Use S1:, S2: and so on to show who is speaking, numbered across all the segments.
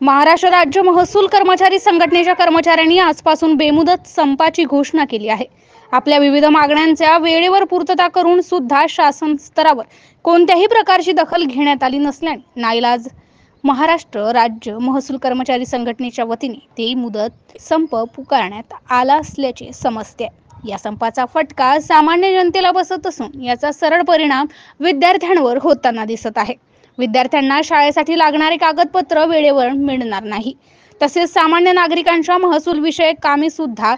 S1: महाराष्ट्र राज्य महसूल कर्मचारी संघटनेच्या कर्मचाऱ्यांनी आजपासून बेमुदत संपाची घोषणा केली आहे। आपल्या विविध मागण्यांच्या वेळेवर पूर्तता करून सुद्धा शासन स्तरावर कोणत्याही प्रकारची दखल घेण्यात आली नसल्याने नाईलाज महाराष्ट्र राज्य महसूल कर्मचारी संघटनेच्या वतीने बेमुदत संप पुकारण्यात आला असल्याचे समजते। या संपाचा फटका सामान्य जनतेला बसत असून याचा सरळ परिणाम विद्यार्थ्यांवर होताना दिसत आहे। विद्यार्थ्यांना शाळेसाठी लागणारे कागदपत्र वेळेवर मिळणार नाही, तसेच सामान्य नागरिकांच्या महसूल विषयक कामे सुद्धा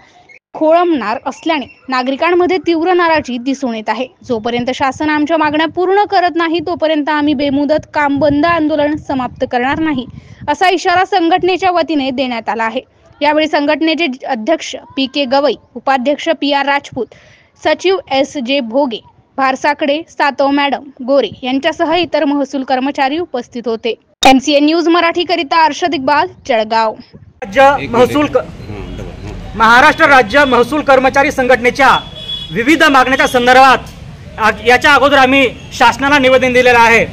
S1: खोळंबणार असल्याने नागरिकांमध्ये तीव्र नाराजी दिसून येत आहे। जोपर्यंत शासन आमच्या मागण्या पूर्ण करत नाही तोपर्यंत आम्ही बेमुदत काम बंद आंदोलन समाप्त करणार नाही, असा इशारा संघटनेच्या वतीने देण्यात आला आहे। यावेळी संघटनेचे अध्यक्ष पी.के. गवई, उपाध्यक्ष पी.आर. राजपूत, सचिव एस.जे. भोगे, भारसाकडे, सातव मॅडम, गोरे यांच्यासह इतर महसूल कर्मचारी उपस्थित होते। MCN न्यूज मराठी करिता अर्शद इक्बाल, जळगाव।
S2: महाराष्ट्र राज्य महसूल कर्मचारी संघटनेच्या विविध मागण्यांच्या संदर्भात याच्या अगोदर आम्ही शासनाला निवेदन दिलेलं आहे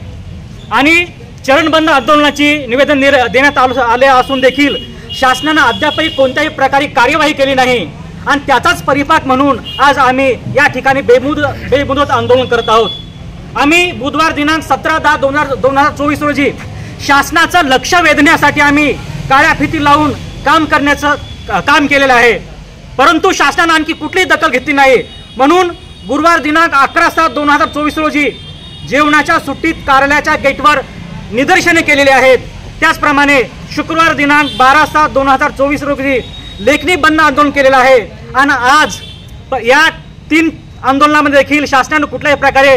S2: आणि चरणबंद आंदोलनाची निवेदन देण्यात आले असून देखील शासनाने अद्यापही कोणत्याही प्रकारे कार्यवाही केली नाही आणि त्याचाच परिपाक म्हणून आज आम्ही या ठिकाणी बेमुदत आंदोलन करत आहोत। आम्ही बुधवार दिनांक 17/10/2024 रोजी शासनाचं लक्ष वेधण्यासाठी आम्ही काळ्या फिती लावून काम केलेलं आहे, परंतु शासनाने आणखी कुठलीही दखल घेतली नाही। म्हणून गुरुवार दिनांक 11/7/2024 रोजी जेवणाच्या सुट्टीत कार्यालयाच्या गेटवर निदर्शने केलेली आहेत। त्याचप्रमाणे शुक्रवार दिनांक 12/7/2024 रोजी लेखनी बंद आंदोलन केलेलं आहे आणि आज या 3 आंदोलनामध्ये देखील शासनाने कुठल्याही प्रकारे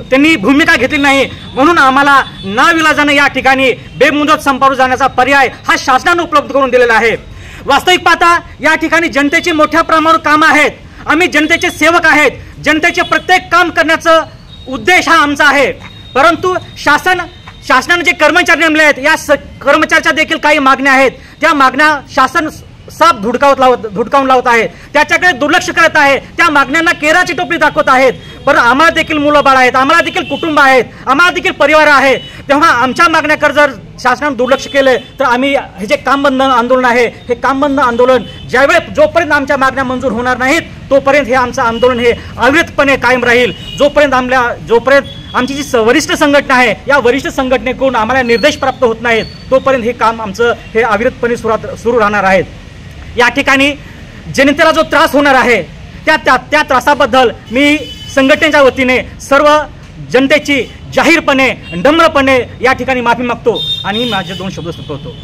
S2: त्यांनी भूमिका घेतली नाही। म्हणून आम्हाला नाविलाजाने या ठिकाणी बेमुदत संपावर जाण्याचा पर्याय हा शासनाने उपलब्ध करून दिलेला आहे। वास्तविक पाहता या ठिकाणी जनतेची मोठ्या प्रमाणावर कामं आहेत। आम्ही जनतेचे सेवक आहेत, जनतेचे प्रत्येक काम करण्याचा उद्देश हा आमचा आहे, परंतु शासनाने जे कर्मचारी नेमले आहेत या कर्मचाऱ्याच्या देखील काही मागण्या आहेत। त्या मागण्या शासन साफ धुडकावून लावत आहे, त्याच्याकडे दुर्लक्ष करत आहे, त्या मागण्यांना केराची टोपली दाखवत आहेत। पण आम्हाला देखील मुलं बाळ आहेत, आम्हाला देखील कुटुंब आहेत, आम्हाला देखील परिवार आहे। तेव्हा आमच्या मागण्याकडे जर शासनाने दुर्लक्ष केले तर आम्ही हे जे काम बंद आंदोलन आहे हे काम बंद आंदोलन जोपर्यंत आमच्या मागण्या मंजूर होणार नाहीत तोपर्यंत हे आमचं आंदोलन हे अविरतपणे कायम राहील। जोपर्यंत आमची जी वरिष्ठ संघटना आहे या वरिष्ठ संघटनेकडून आम्हाला निर्देश प्राप्त होत नाहीत तोपर्यंत हे काम आमचं हे अविरतपणे सुरू राहणार आहे। या ठिकाणी जनतेला जो त्रास होणार आहे त्या त्रासाबद्दल मी संघटनेच्या वतीने सर्व जनतेची जाहीरपणे नम्रपणे या ठिकाणी माफी मागतो आणि माझे 2 शब्द सुचवतो।